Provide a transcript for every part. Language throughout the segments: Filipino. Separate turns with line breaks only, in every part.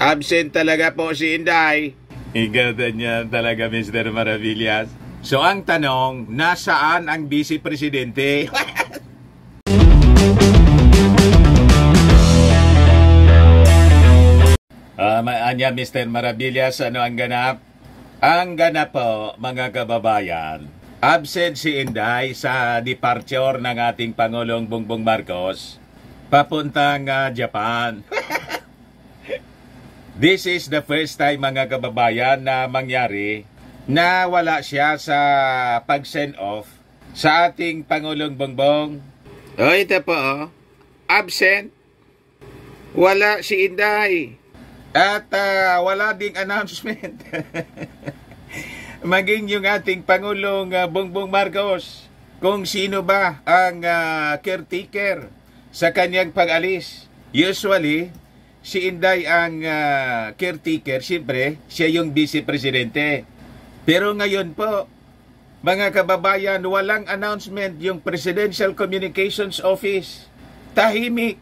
Absent talaga po si Inday. Ikaw niya talaga, Mr. Maravillas. So ang tanong, nasaan ang Vice Presidente? Anya, Mr. Maravillas, ano ang ganap? Ang ganap po, mga kababayan, absent si Inday sa departure ng ating Pangulong Bongbong Marcos papuntang Japan. This is the first time, mga kababayan, na mangyari na wala siya sa pag-send off sa ating Pangulong Bongbong. Ito po, absent. Wala si Inday. At wala ding announcement. Maging yung ating Pangulong Bongbong Marcos kung sino ba ang caretaker sa kanyang pag-alis. Usually, si Inday ang caretaker, siyempre, siya yung Vice Presidente. Pero ngayon po, mga kababayan, walang announcement yung Presidential Communications Office. Tahimik.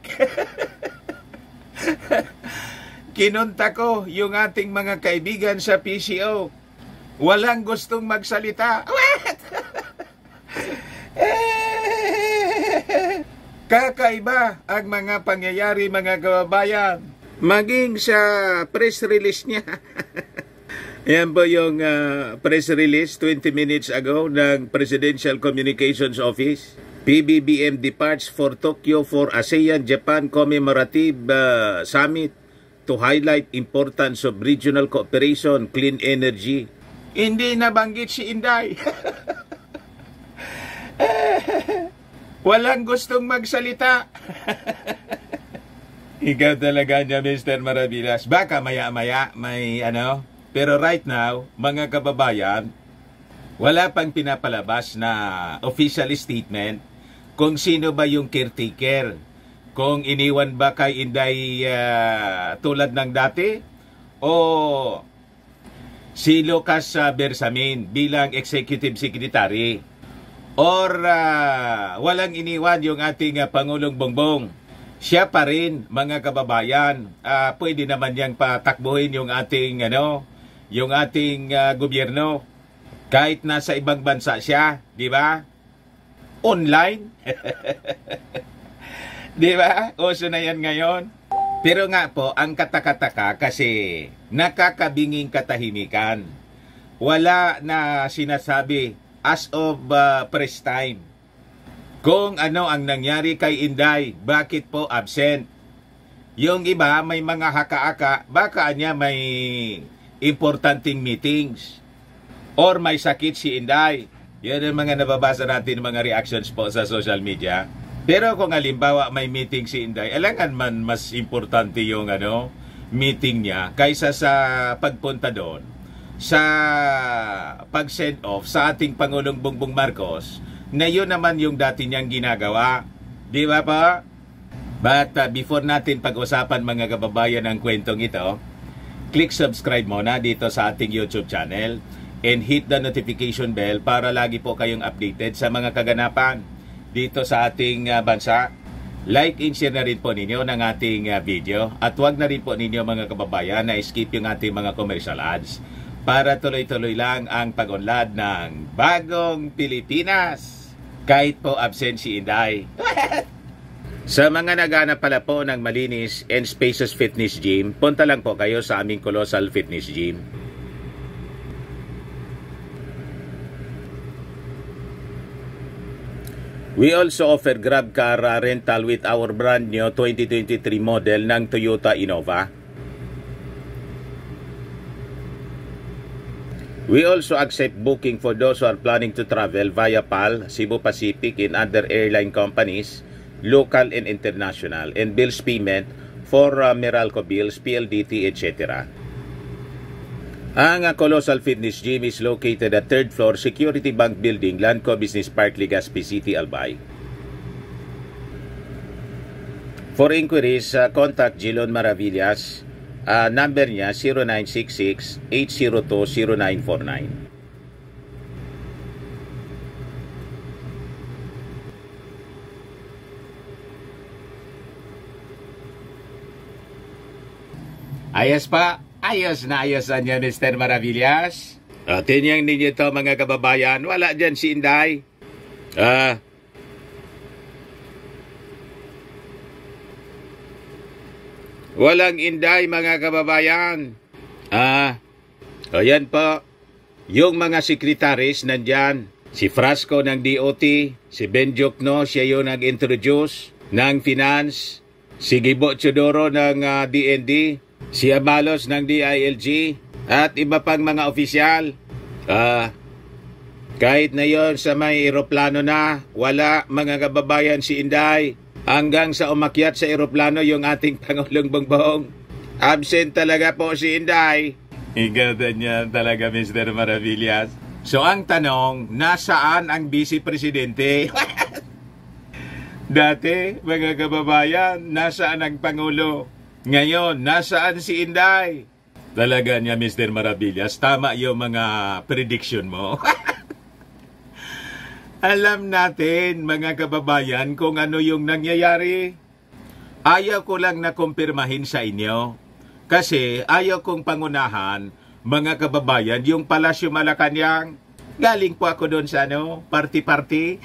Kinunta ko yung ating mga kaibigan sa PCO. Walang gustong magsalita. Kakaiba ang mga pangyayari, mga kababayan. Maging sa press release niya. Yan po yung press release 20 minutes ago ng Presidential Communications Office. PBBM departs for Tokyo for ASEAN-Japan Commemorative Summit to highlight importance of regional cooperation, clean energy. Hindi nabanggit si Inday. Walang gustong magsalita. Ikaw talaga niya, Mr. Maravillas. Baka maya-maya may ano. Pero right now, mga kababayan, wala pang pinapalabas na official statement kung sino ba yung caretaker. Kung iniwan ba kay Inday tulad ng dati o si Lucas Bersamin bilang Executive Secretary or walang iniwan yung ating Pangulong Bongbong. Siya pa rin, mga kababayan, pwede naman niyang patakbuhin yung ating gobyerno kahit nasa ibang bansa siya, di ba? Online. Di ba? Uso na yan ngayon. Pero nga po, ang katakataka kasi nakakabinging katahimikan. Wala na sinasabi as of press time. Kung ano ang nangyari kay Inday, bakit po absent? Yung iba, may mga haka-aka, baka niya may importanteng meetings. Or may sakit si Inday. Yan ang mga nababasa natin, mga reactions po sa social media. Pero kung halimbawa may meeting si Inday, alangan man mas importante yung meeting niya kaysa sa pagpunta doon sa pag-send off sa ating Pangulong Bongbong Marcos na yun naman yung dati niyang ginagawa. Di ba pa? But before natin pag-usapan, mga kababayan, ang kwentong ito, click subscribe muna dito sa ating YouTube channel and hit the notification bell para lagi po kayong updated sa mga kaganapan dito sa ating bansa. Like and share na rin po ninyo ng ating video. At huwag na rin po ninyo, mga kababayan, na skip yung ating mga commercial ads para tuloy-tuloy lang ang pag-unlad ng bagong Pilipinas. Kahit po absent si Inday. Sa mga naghanap pala po ng malinis and spacious fitness gym, punta lang po kayo sa aming Colossal Fitness Gym. We also offer Grab car rental with our brand new 2023 model ng Toyota Innova. We also accept booking for those who are planning to travel via PAL, Cebu Pacific, and other airline companies, local and international, and bills payment for Meralco bills, PLDT, etc. Ang Colossal Fitness Gym is located at 3rd floor Security Bank Building, Landco Business Park, Legazpi City, Albay. For inquiries, contact Jilon Maravillas. Number niya 0966-802-0949. Ayos pa. Ayos na ayos niya, Mr. Maravillas. Tinyang ninyo to mga kababayan. Wala dyan si Inday. Walang Inday mga kababayan. Ayan po. Yung mga sekretaris nandyan. Si Frasco ng DOT. Si Ben Jokno, siya yung nag-introduce ng finance. Si Gibo Chodoro ng DND. Si Abalos ng DILG. At iba pang mga opisyal. Kahit na yon sa may eroplano na, wala mga kababayan si Inday. Hanggang sa umakyat sa eroplano yung ating Pangulong Bongbong. Absent talaga po si Inday. Igada niya talaga, Mr. Maravillas. So ang tanong, nasaan ang Vice Presidente? Dati, mga kababayan, nasaan ang Pangulo? Ngayon, nasaan si Inday? Talaga niya, Mr. Maravillas, tama yung mga prediction mo. Alam natin, mga kababayan, kung ano yung nangyayari. Ayaw ko lang na kumpirmahin sa inyo. Kasi ayaw kong pangunahan, mga kababayan, yung Palasyo Malacanang. Galing po ako doon sa party-party.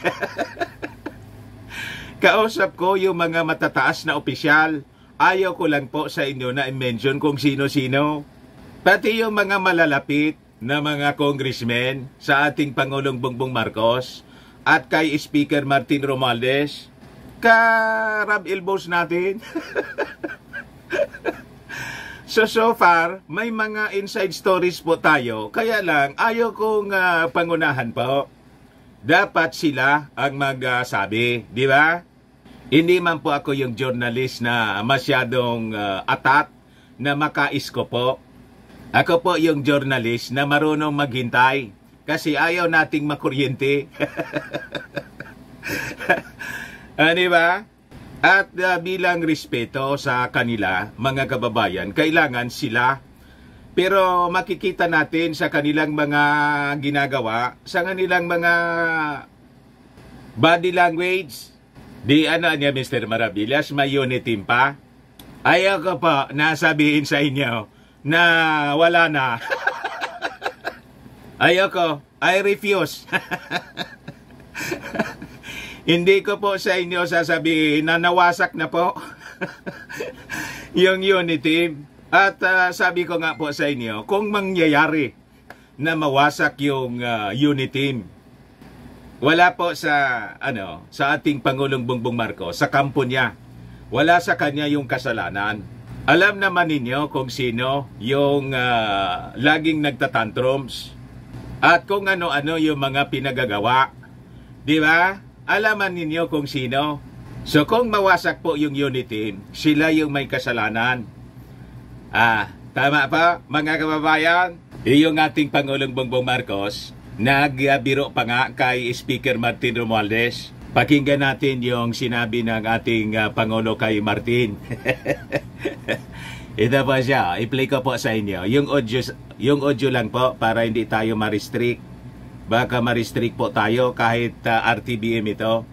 Kausap ko yung mga matataas na opisyal. Ayaw ko lang po sa inyo na i-mention kung sino-sino. Pati yung mga malalapit na mga congressmen sa ating Pangulong Bongbong Marcos at kay Speaker Martin Romualdez. Ka-rub elbows natin. So far, may mga inside stories po tayo. Kaya lang, ayaw kong pangunahan po. Dapat sila ang magsabi, di ba? Hindi man po ako yung journalist na masyadong atat na makaisko po. Ako po yung journalist na marunong maghintay kasi ayaw nating makuryente. Di ba? At bilang respeto sa kanila, mga kababayan, kailangan sila. Pero makikita natin sa kanilang mga ginagawa, sa kanilang mga body language. Di niya, Mr. Maravillas, may unit team pa. Ayaw ko po nasabihin sa inyo na wala na. Ayaw ko. I refuse. Hindi ko po sa inyo sasabihin na nawasak na po yung unit team. At sabi ko nga po sa inyo, kung mangyayari na mawasak yung unit team, wala po sa ating Pangulong Bongbong Marcos, sa kampo niya. Wala sa kanya yung kasalanan. Alam naman ninyo kung sino yung laging nagtatantrums at kung ano-ano yung mga pinagagawa. Di ba? Alaman ninyo kung sino. So kung mawasak po yung unit team, sila yung may kasalanan. Tama pa mga kababayan? Yung ating Pangulong Bongbong Marcos, nagbiro pa nga kay Speaker Martin Romualdez. Pakinggan natin yung sinabi ng ating Pangulo kay Martin. Ito po siya. I-play ko po sa inyo. Yung audio lang po para hindi tayo ma-restrict. Baka ma-restrict po tayo kahit RTBM ito.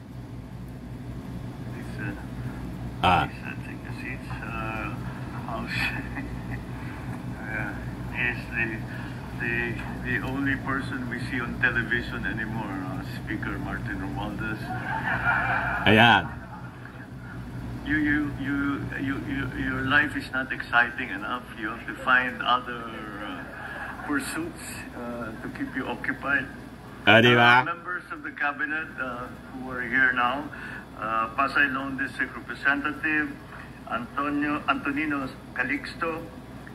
The only person we see on television anymore, Speaker Martin Romualdez.
Ayan.
Your life is not exciting enough. You have to find other pursuits to keep you occupied.
Diba?
Members of the cabinet who are here now, Pasay Lone District Representative Antonino Calixto,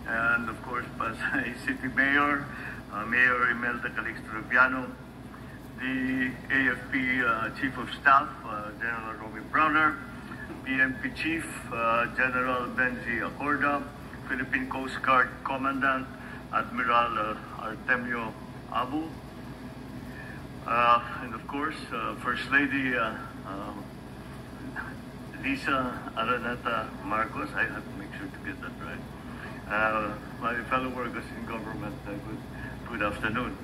and of course Pasay City Mayor, Mayor Imelda Calixto Rubiano, the AFP Chief of Staff, General Romy Browner, PNP Chief, General Benji Acorda, Philippine Coast Guard Commandant, Admiral Artemio Abu, and of course, First Lady Lisa Araneta Marcos. I have to make sure to get that right. My fellow workers in government, good afternoon.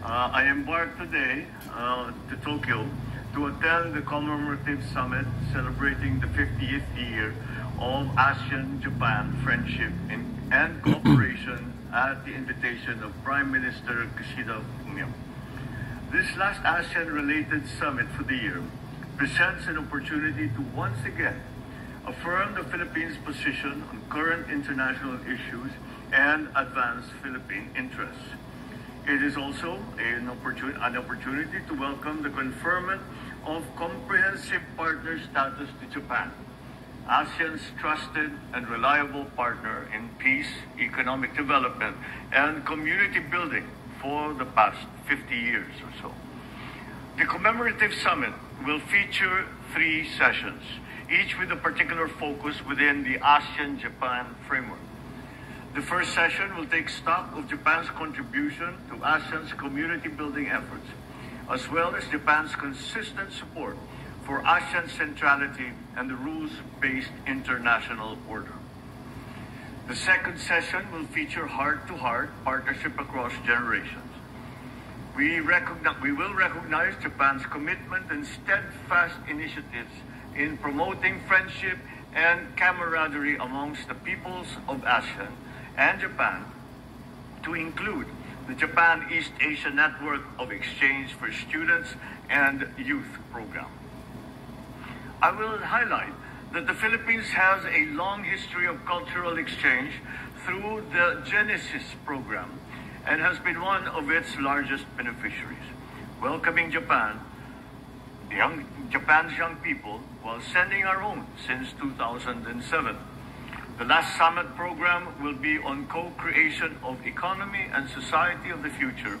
I embarked today to Tokyo to attend the commemorative summit celebrating the 50th year of ASEAN-Japan friendship and cooperation at the invitation of Prime Minister Kishida Fumio. This last ASEAN-related summit for the year presents an opportunity to once again affirm the Philippines' position on current international issues and advance Philippine interests. It is also an opportunity to welcome the conferment of comprehensive partner status to Japan, ASEAN's trusted and reliable partner in peace, economic development, and community building for the past 50 years or so. The commemorative summit will feature 3 sessions, each with a particular focus within the ASEAN-Japan framework. The first session will take stock of Japan's contribution to ASEAN's community building efforts, as well as Japan's consistent support for ASEAN centrality and the rules-based international order. The second session will feature heart-to-heart partnership across generations. We will recognize Japan's commitment and steadfast initiatives in promoting friendship and camaraderie amongst the peoples of ASEAN and Japan, to include the Japan East Asia Network of Exchange for Students and Youth program. I will highlight that the Philippines has a long history of cultural exchange through the Genesis program and has been one of its largest beneficiaries, welcoming Japan's young people while sending our own since 2007. The last summit program will be on co-creation of economy and society of the future,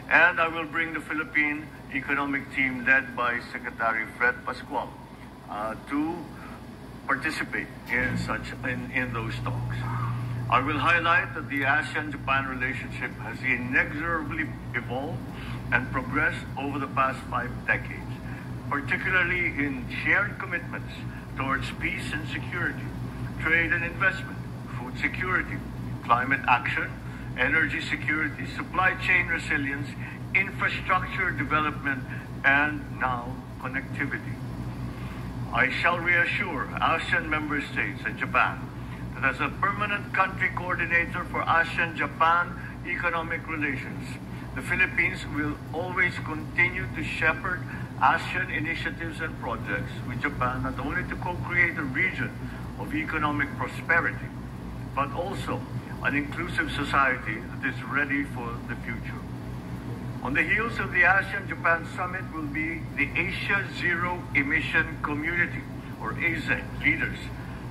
and I will bring the Philippine economic team led by Secretary Fred Pascual to participate in those talks. I will highlight that the ASEAN-Japan relationship has inexorably evolved and progressed over the past 5 decades, particularly in shared commitments towards peace and security, trade and investment, food security, climate action, energy security, supply chain resilience, infrastructure development, and now connectivity. I shall reassure ASEAN member states and Japan that as a permanent country coordinator for ASEAN-Japan economic relations, the Philippines will always continue to shepherd ASEAN initiatives and projects with Japan, not only to co-create a region of economic prosperity, but also an inclusive society that is ready for the future. On the heels of the ASEAN-Japan Summit will be the Asia Zero Emission Community, or AZEC, Leaders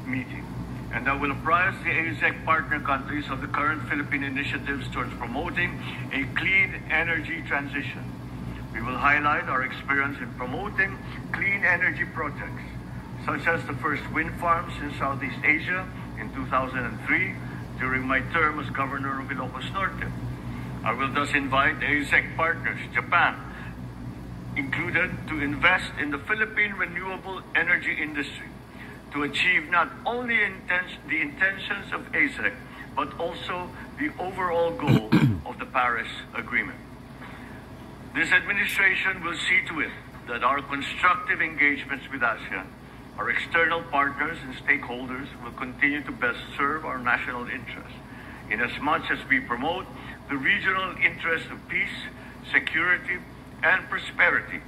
Meeting. And I will apprise the AZEC partner countries of the current Philippine initiatives towards promoting a clean energy transition. We will highlight our experience in promoting clean energy projects, such as the first wind farms in Southeast Asia in 2003 during my term as Governor of Ilocos Norte. I will thus invite ASEC partners, Japan included, to invest in the Philippine renewable energy industry to achieve not only the intentions of ASEC, but also the overall goal of the Paris Agreement. This administration will see to it that our constructive engagements with ASEAN, our external partners and stakeholders, will continue to best serve our national interests, inasmuch as we promote the regional interests of peace, security, and prosperity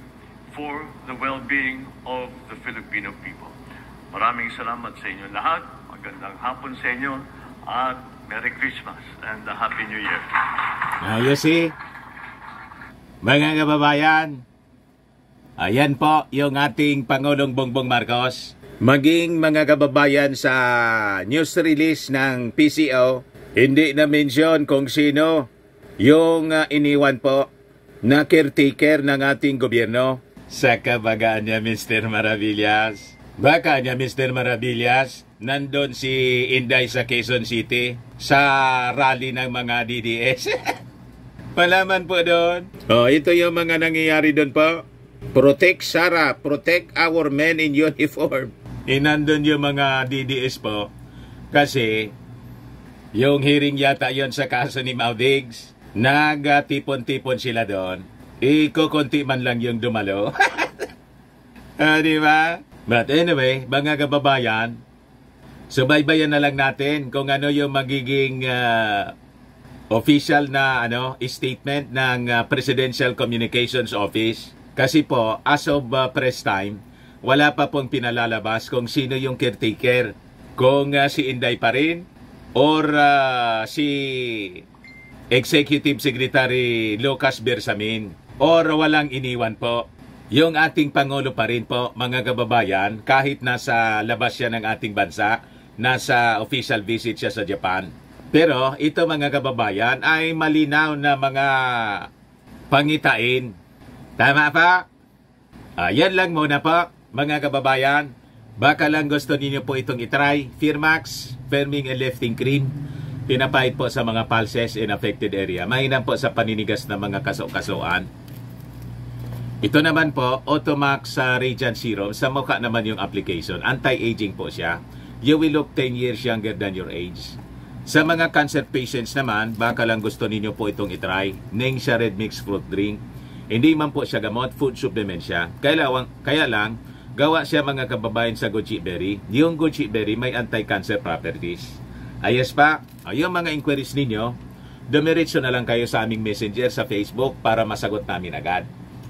for the well-being of the Filipino people. Maraming salamat sa inyo lahat. Magandang hapon sa inyo at Merry Christmas and a Happy New Year.
You see, mga kababayan, ayan po yung ating Pangulong Bongbong Marcos. Maging mga kababayan sa news release ng PCO, hindi na mention kung sino yung iniwan po na caretaker ng ating gobyerno. Sa kabagaan niya, Mr. Maravillas. Baka niya, Mr. Maravillas, nandun si Inday sa Quezon City sa rally ng mga DDS. Malaman po doon. Ito yung mga nangyayari doon po. Protect Sara, protect our men in uniform. Nandun yung mga DDS po. Kasi yung hearing yata yon sa kaso ni Maudigs, nagtipon-tipon sila doon. Kukunti man lang yung dumalo. Di ba? But anyway, mga kababayan, Subaybayan na lang natin kung ano yung magiging official na statement ng Presidential Communications Office. Kasi po, as of press time, wala pa pong pinalalabas kung sino yung caretaker. Kung si Inday pa rin or si Executive Secretary Lucas Bersamin or walang iniwan po. Yung ating Pangulo pa rin po, mga kababayan, kahit nasa labas siya ng ating bansa, nasa official visit siya sa Japan. Pero ito mga kababayan ay malinaw na mga pangitain. Tama pa? Yan lang muna po mga kababayan. Baka lang gusto ninyo po itong itry. Firmax, Firming and Lifting Cream. Pinapahid po sa mga pulses in affected area. Mainam po sa paninigas ng mga kaso-kasuan. Ito naman po, Automax Radiant Serum. Sa mukha naman yung application. Anti-aging po siya. You will look 10 years younger than your age. Sa mga cancer patients naman, baka lang gusto ninyo po itong itry. Ningxia Red Mix Fruit Drink. Hindi man po siya gamot, food supplement siya. Kaya lang, gawa siya mga kababayan sa goji berry. Yung goji berry may anti-cancer properties. Ayos pa, yung mga inquiries ninyo, dumiretso na lang kayo sa aming messenger sa Facebook para masagot namin agad.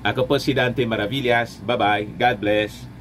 Ako po si Dante Maravillas. Bye-bye. God bless.